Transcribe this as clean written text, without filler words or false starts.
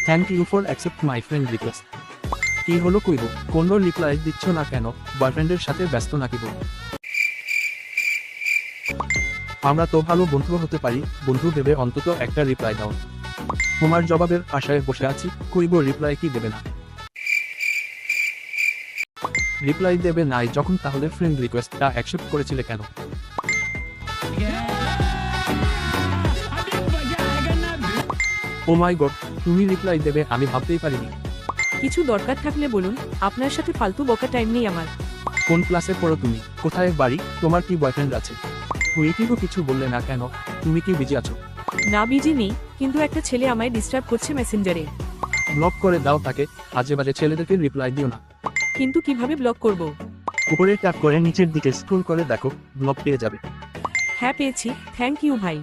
Thank you for accept my friend request. কি হলো কইব, কোনো রিপ্লাই দিচ্ছ না কেন? বয়ফ্রেন্ডের সাথে ব্যস্ত নাকি বল? আমরা তো ভালো বন্ধু হতে পারি, বন্ধু ভেবে অন্তত একটা রিপ্লাই দাও। তোমার জবাবের আশায় বসে আছি, কইব রিপ্লাই কি দেবে না? রিপ্লাই দেবে নাই যখন, তাহলে ফ্রেন্ড রিকোয়েস্টটা অ্যাকসেপ্ট করেছিলে কেন? ও মাই গড, তুমি রিপ্লাই দেবে আমি ভাবতেই পারিনি। কিছু দরকার থাকলে বলুন, আপনার সাথে ফালতু বকা টাইম নেই আমার। কোন ক্লাসে পড়ো তুমি? কোথায় বাড়ি? তোমার কি বয়ফ্রেন্ড আছে? কুইটিও কিছু বললে না কেন? তুমি কি বিজি আছো? না বিজি নেই, কিন্তু একটা ছেলে আমায় ডিস্টার্ব করছে মেসেঞ্জারে। ব্লক করে দাও তাকে, আজে বাজে ছেলেদেরকে রিপ্লাই দিও না। কিন্তু কিভাবে ব্লক করব? উপরে ট্যাপ করে নিচের দিকে স্ক্রল করে দেখো, ব্লক পেয়ে যাবে। হ্যাঁ পেয়েছি, থ্যাংক ইউ ভাই।